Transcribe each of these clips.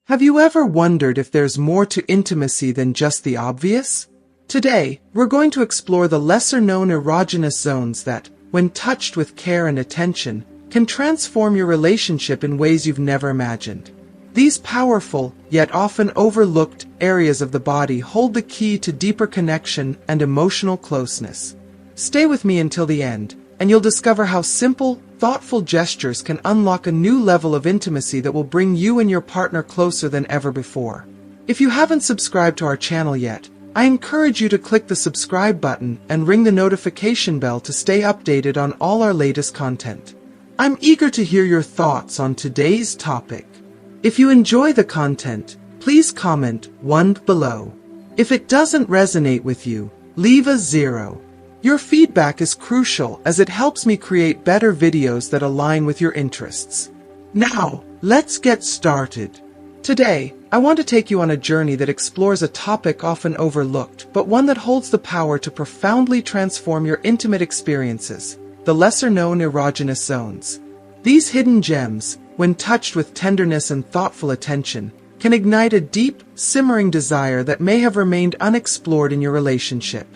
Have you ever wondered if there's more to intimacy than just the obvious? Today, we're going to explore the lesser-known erogenous zones that, when touched with care and attention, can transform your relationship in ways you've never imagined. These powerful, yet often overlooked, areas of the body hold the key to deeper connection and emotional closeness. Stay with me until the end, and you'll discover how simple, thoughtful gestures can unlock a new level of intimacy that will bring you and your partner closer than ever before. If you haven't subscribed to our channel yet, I encourage you to click the subscribe button and ring the notification bell to stay updated on all our latest content. I'm eager to hear your thoughts on today's topic. If you enjoy the content, please comment 1 below. If it doesn't resonate with you, leave a 0. Your feedback is crucial as it helps me create better videos that align with your interests. Now, let's get started. Today, I want to take you on a journey that explores a topic often overlooked, but one that holds the power to profoundly transform your intimate experiences: the lesser-known erogenous zones. These hidden gems, when touched with tenderness and thoughtful attention, can ignite a deep, simmering desire that may have remained unexplored in your relationship.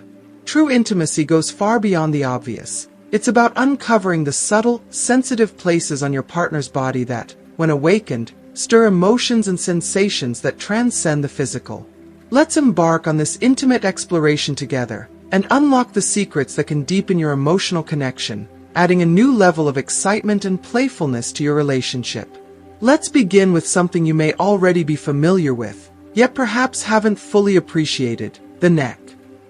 True intimacy goes far beyond the obvious. It's about uncovering the subtle, sensitive places on your partner's body that, when awakened, stir emotions and sensations that transcend the physical. Let's embark on this intimate exploration together and unlock the secrets that can deepen your emotional connection, adding a new level of excitement and playfulness to your relationship. Let's begin with something you may already be familiar with, yet perhaps haven't fully appreciated: the neck.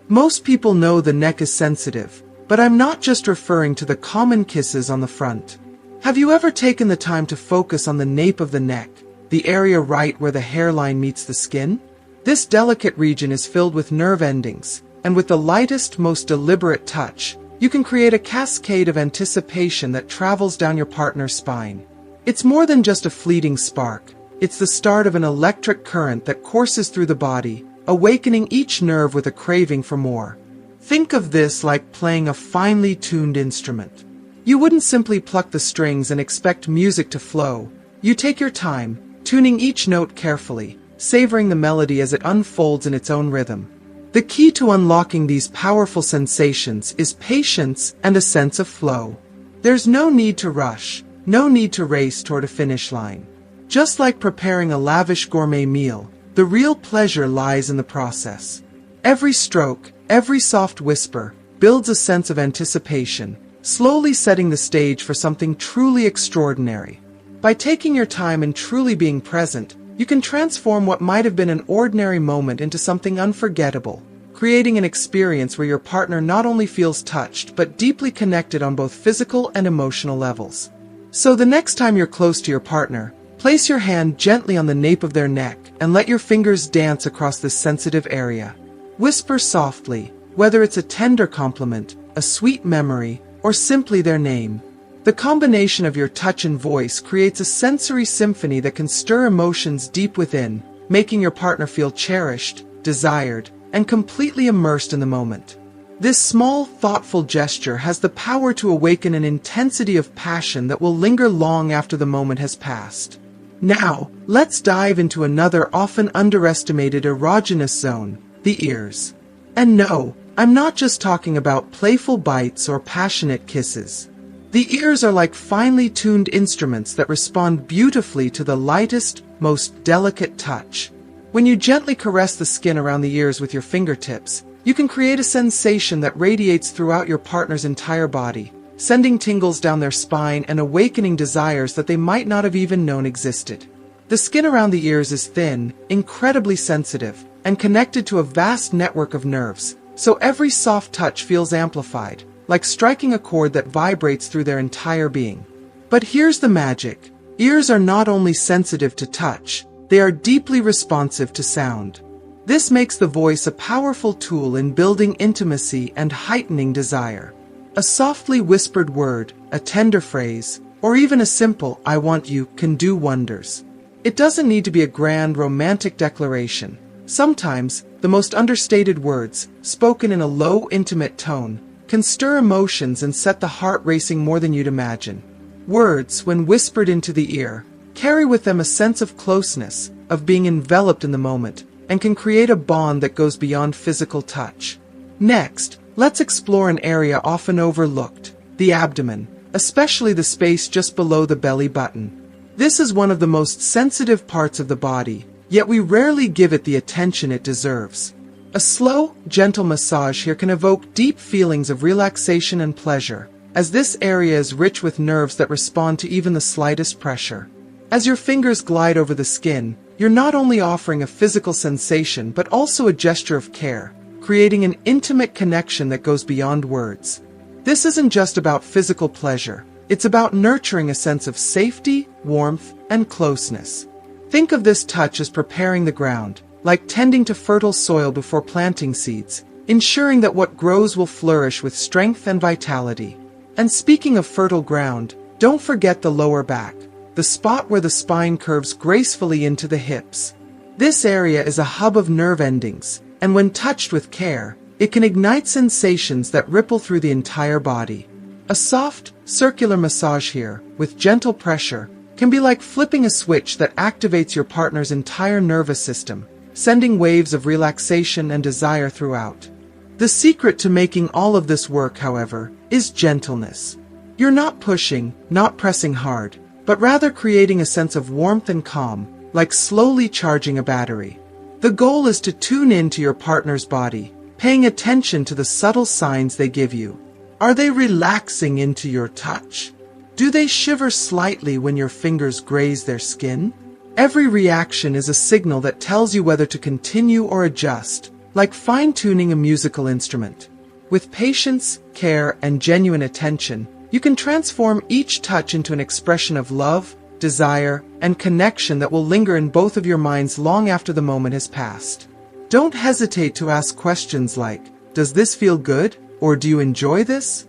Most people know the neck is sensitive, but I'm not just referring to the common kisses on the front. Have you ever taken the time to focus on the nape of the neck, the area right where the hairline meets the skin? This delicate region is filled with nerve endings, and with the lightest, most deliberate touch, you can create a cascade of anticipation that travels down your partner's spine. It's more than just a fleeting spark. It's the start of an electric current that courses through the body, awakening each nerve with a craving for more. Think of this like playing a finely tuned instrument. You wouldn't simply pluck the strings and expect music to flow. You take your time, tuning each note carefully, savoring the melody as it unfolds in its own rhythm. The key to unlocking these powerful sensations is patience and a sense of flow. There's no need to rush, no need to race toward a finish line. Just like preparing a lavish gourmet meal, the real pleasure lies in the process. Every stroke, every soft whisper, builds a sense of anticipation, slowly setting the stage for something truly extraordinary. By taking your time and truly being present, you can transform what might have been an ordinary moment into something unforgettable, creating an experience where your partner not only feels touched but deeply connected on both physical and emotional levels. So the next time you're close to your partner, place your hand gently on the nape of their neck and let your fingers dance across this sensitive area. Whisper softly, whether it's a tender compliment, a sweet memory, or simply their name. The combination of your touch and voice creates a sensory symphony that can stir emotions deep within, making your partner feel cherished, desired, and completely immersed in the moment. This small, thoughtful gesture has the power to awaken an intensity of passion that will linger long after the moment has passed. Now, let's dive into another often underestimated erogenous zone: the ears. And no, I'm not just talking about playful bites or passionate kisses. The ears are like finely tuned instruments that respond beautifully to the lightest, most delicate touch. When you gently caress the skin around the ears with your fingertips, you can create a sensation that radiates throughout your partner's entire body, sending tingles down their spine and awakening desires that they might not have even known existed. The skin around the ears is thin, incredibly sensitive, and connected to a vast network of nerves, so every soft touch feels amplified, like striking a chord that vibrates through their entire being. But here's the magic. Ears are not only sensitive to touch, they are deeply responsive to sound. This makes the voice a powerful tool in building intimacy and heightening desire. A softly whispered word, a tender phrase, or even a simple "I want you" can do wonders. It doesn't need to be a grand romantic declaration. Sometimes, the most understated words, spoken in a low, intimate tone, can stir emotions and set the heart racing more than you'd imagine. Words, when whispered into the ear, carry with them a sense of closeness, of being enveloped in the moment, and can create a bond that goes beyond physical touch. Next, let's explore an area often overlooked, the abdomen, especially the space just below the belly button. This is one of the most sensitive parts of the body, yet we rarely give it the attention it deserves. A slow, gentle massage here can evoke deep feelings of relaxation and pleasure, as this area is rich with nerves that respond to even the slightest pressure. As your fingers glide over the skin, you're not only offering a physical sensation but also a gesture of care, creating an intimate connection that goes beyond words. This isn't just about physical pleasure, it's about nurturing a sense of safety, warmth, and closeness. Think of this touch as preparing the ground, like tending to fertile soil before planting seeds, ensuring that what grows will flourish with strength and vitality. And speaking of fertile ground, don't forget the lower back, the spot where the spine curves gracefully into the hips. This area is a hub of nerve endings, and when touched with care, it can ignite sensations that ripple through the entire body. A soft, circular massage here, with gentle pressure, can be like flipping a switch that activates your partner's entire nervous system, sending waves of relaxation and desire throughout. The secret to making all of this work, however, is gentleness. You're not pushing, not pressing hard, but rather creating a sense of warmth and calm, like slowly charging a battery. The goal is to tune into your partner's body, paying attention to the subtle signs they give you. Are they relaxing into your touch? Do they shiver slightly when your fingers graze their skin? Every reaction is a signal that tells you whether to continue or adjust, like fine-tuning a musical instrument. With patience, care, and genuine attention, you can transform each touch into an expression of love, desire, and connection that will linger in both of your minds long after the moment has passed. Don't hesitate to ask questions like, "Does this feel good?" or "Do you enjoy this?"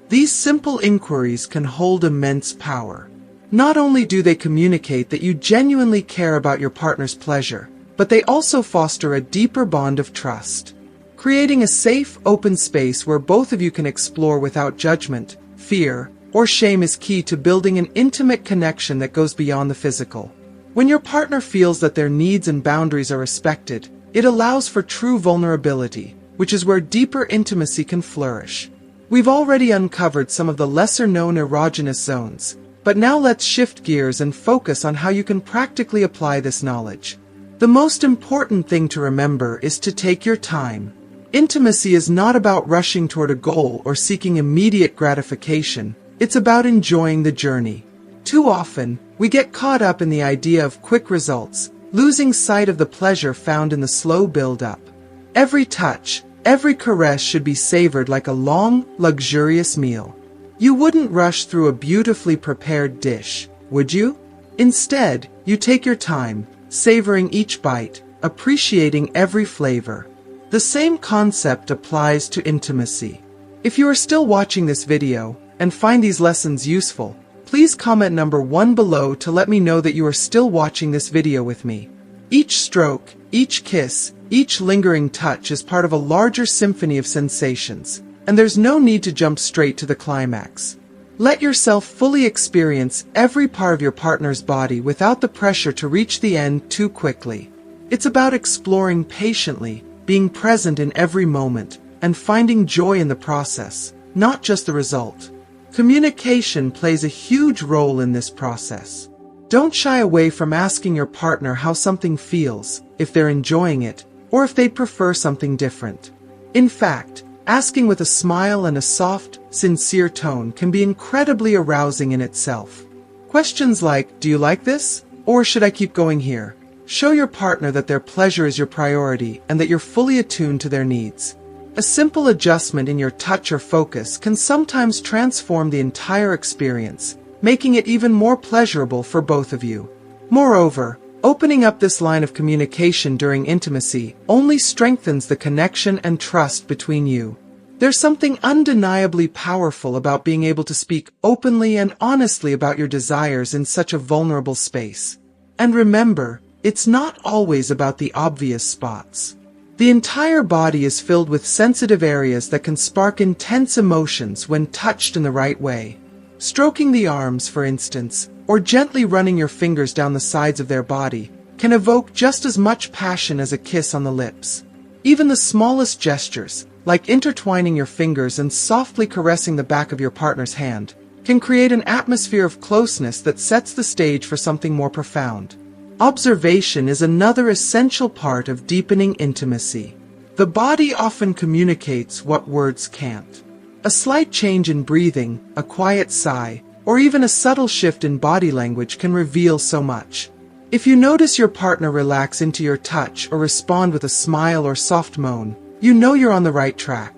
These simple inquiries can hold immense power. Not only do they communicate that you genuinely care about your partner's pleasure, but they also foster a deeper bond of trust. Creating a safe, open space where both of you can explore without judgment, fear, or shame is key to building an intimate connection that goes beyond the physical. When your partner feels that their needs and boundaries are respected, it allows for true vulnerability, which is where deeper intimacy can flourish. We've already uncovered some of the lesser-known erogenous zones, but now let's shift gears and focus on how you can practically apply this knowledge. The most important thing to remember is to take your time. Intimacy is not about rushing toward a goal or seeking immediate gratification. It's about enjoying the journey. Too often, we get caught up in the idea of quick results, losing sight of the pleasure found in the slow build-up. Every touch, every caress should be savored like a long, luxurious meal. You wouldn't rush through a beautifully prepared dish, would you? Instead, you take your time, savoring each bite, appreciating every flavor. The same concept applies to intimacy. If you are still watching this video and find these lessons useful, please comment number 1 below to let me know that you are still watching this video with me. Each stroke, each kiss, each lingering touch is part of a larger symphony of sensations, and there's no need to jump straight to the climax. Let yourself fully experience every part of your partner's body without the pressure to reach the end too quickly. It's about exploring patiently, being present in every moment, and finding joy in the process, not just the result. Communication plays a huge role in this process. Don't shy away from asking your partner how something feels, if they're enjoying it, or if they'd prefer something different. In fact, asking with a smile and a soft, sincere tone can be incredibly arousing in itself. Questions like, "Do you like this?" or "Should I keep going here?" show your partner that their pleasure is your priority and that you're fully attuned to their needs. A simple adjustment in your touch or focus can sometimes transform the entire experience, making it even more pleasurable for both of you. Moreover, opening up this line of communication during intimacy only strengthens the connection and trust between you. There's something undeniably powerful about being able to speak openly and honestly about your desires in such a vulnerable space. And remember, it's not always about the obvious spots. The entire body is filled with sensitive areas that can spark intense emotions when touched in the right way. Stroking the arms, for instance, or gently running your fingers down the sides of their body, can evoke just as much passion as a kiss on the lips. Even the smallest gestures, like intertwining your fingers and softly caressing the back of your partner's hand, can create an atmosphere of closeness that sets the stage for something more profound. Observation is another essential part of deepening intimacy. The body often communicates what words can't. A slight change in breathing, a quiet sigh, or even a subtle shift in body language can reveal so much. If you notice your partner relax into your touch or respond with a smile or soft moan, you know you're on the right track.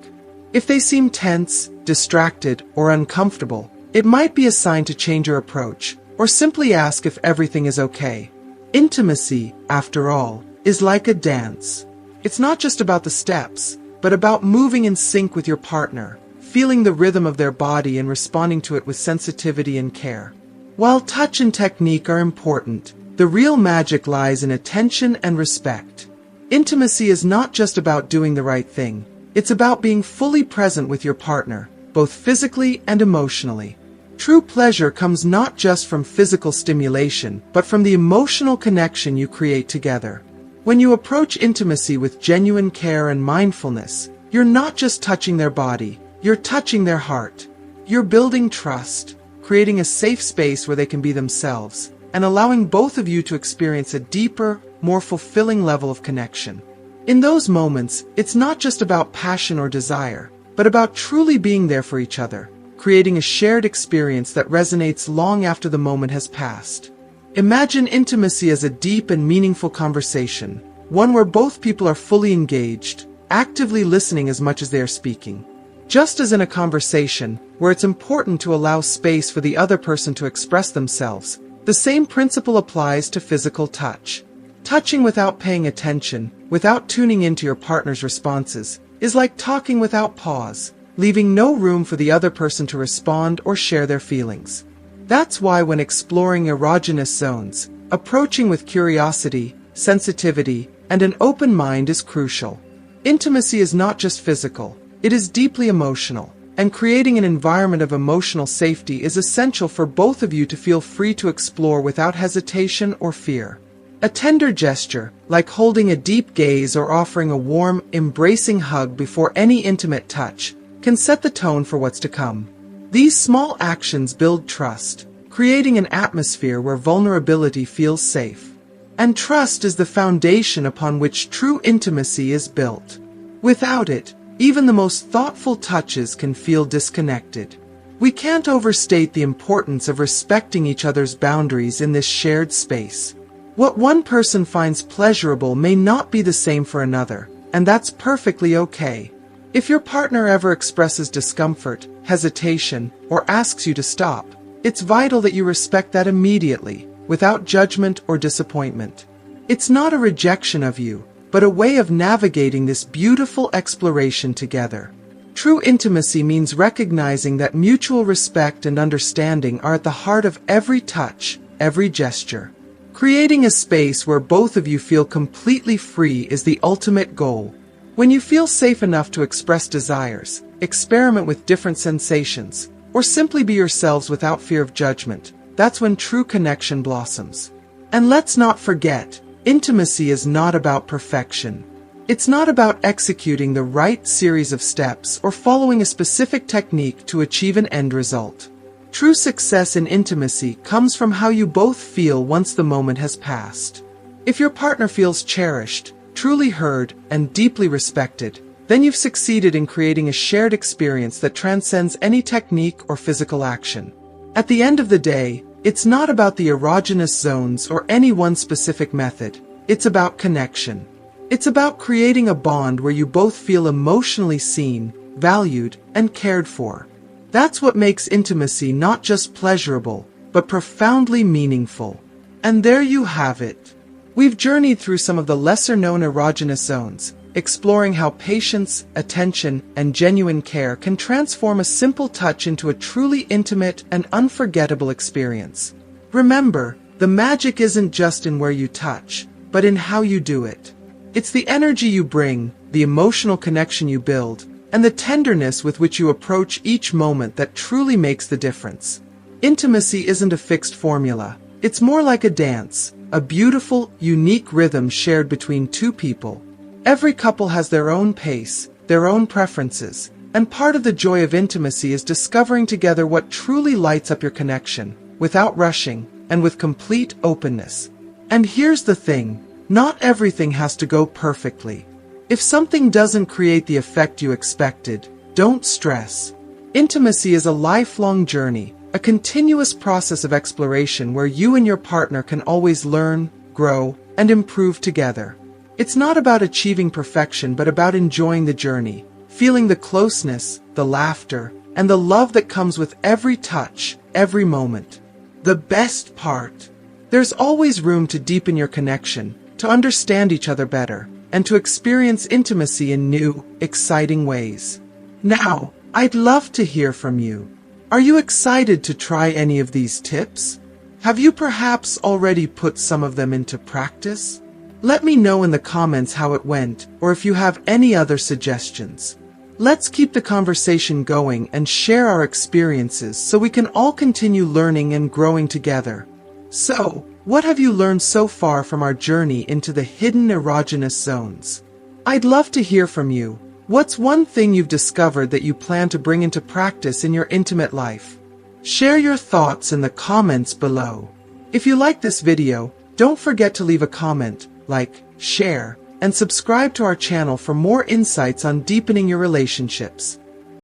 If they seem tense, distracted, or uncomfortable, it might be a sign to change your approach, or simply ask if everything is okay. Intimacy, after all, is like a dance. It's not just about the steps, but about moving in sync with your partner, feeling the rhythm of their body and responding to it with sensitivity and care. While touch and technique are important, the real magic lies in attention and respect. Intimacy is not just about doing the right thing. It's about being fully present with your partner, both physically and emotionally. True pleasure comes not just from physical stimulation, but from the emotional connection you create together. When you approach intimacy with genuine care and mindfulness, you're not just touching their body, you're touching their heart. You're building trust, creating a safe space where they can be themselves, and allowing both of you to experience a deeper, more fulfilling level of connection. In those moments, it's not just about passion or desire, but about truly being there for each other, creating a shared experience that resonates long after the moment has passed. Imagine intimacy as a deep and meaningful conversation, one where both people are fully engaged, actively listening as much as they are speaking. Just as in a conversation, where it's important to allow space for the other person to express themselves, the same principle applies to physical touch. Touching without paying attention, without tuning into your partner's responses, is like talking without pause, leaving no room for the other person to respond or share their feelings. That's why when exploring erogenous zones, approaching with curiosity, sensitivity, and an open mind is crucial. Intimacy is not just physical, it is deeply emotional, and creating an environment of emotional safety is essential for both of you to feel free to explore without hesitation or fear. A tender gesture, like holding a deep gaze or offering a warm, embracing hug before any intimate touch, can set the tone for what's to come. These small actions build trust, creating an atmosphere where vulnerability feels safe. And trust is the foundation upon which true intimacy is built. Without it, even the most thoughtful touches can feel disconnected. We can't overstate the importance of respecting each other's boundaries in this shared space. What one person finds pleasurable may not be the same for another, and that's perfectly okay. If your partner ever expresses discomfort, hesitation, or asks you to stop, it's vital that you respect that immediately, without judgment or disappointment. It's not a rejection of you, but a way of navigating this beautiful exploration together. True intimacy means recognizing that mutual respect and understanding are at the heart of every touch, every gesture. Creating a space where both of you feel completely free is the ultimate goal. When you feel safe enough to express desires, experiment with different sensations, or simply be yourselves without fear of judgment, that's when true connection blossoms. And let's not forget, intimacy is not about perfection. It's not about executing the right series of steps or following a specific technique to achieve an end result. True success in intimacy comes from how you both feel once the moment has passed. If your partner feels cherished, truly heard, and deeply respected, then you've succeeded in creating a shared experience that transcends any technique or physical action. At the end of the day, it's not about the erogenous zones or any one specific method. It's about connection. It's about creating a bond where you both feel emotionally seen, valued, and cared for. That's what makes intimacy not just pleasurable, but profoundly meaningful. And there you have it. We've journeyed through some of the lesser-known erogenous zones, exploring how patience, attention, and genuine care can transform a simple touch into a truly intimate and unforgettable experience. Remember, the magic isn't just in where you touch, but in how you do it. It's the energy you bring, the emotional connection you build, and the tenderness with which you approach each moment that truly makes the difference. Intimacy isn't a fixed formula. It's more like a dance, a beautiful, unique rhythm shared between two people. Every couple has their own pace, their own preferences, and part of the joy of intimacy is discovering together what truly lights up your connection, without rushing, and with complete openness. And here's the thing, not everything has to go perfectly. If something doesn't create the effect you expected, don't stress. Intimacy is a lifelong journey, a continuous process of exploration where you and your partner can always learn, grow, and improve together. It's not about achieving perfection but about enjoying the journey, feeling the closeness, the laughter, and the love that comes with every touch, every moment. The best part. There's always room to deepen your connection, to understand each other better, and to experience intimacy in new, exciting ways. Now, I'd love to hear from you. Are you excited to try any of these tips? Have you perhaps already put some of them into practice? Let me know in the comments how it went, or if you have any other suggestions. Let's keep the conversation going and share our experiences so we can all continue learning and growing together. So, what have you learned so far from our journey into the hidden erogenous zones? I'd love to hear from you. What's one thing you've discovered that you plan to bring into practice in your intimate life? Share your thoughts in the comments below. If you like this video, don't forget to leave a comment, like, share, and subscribe to our channel for more insights on deepening your relationships.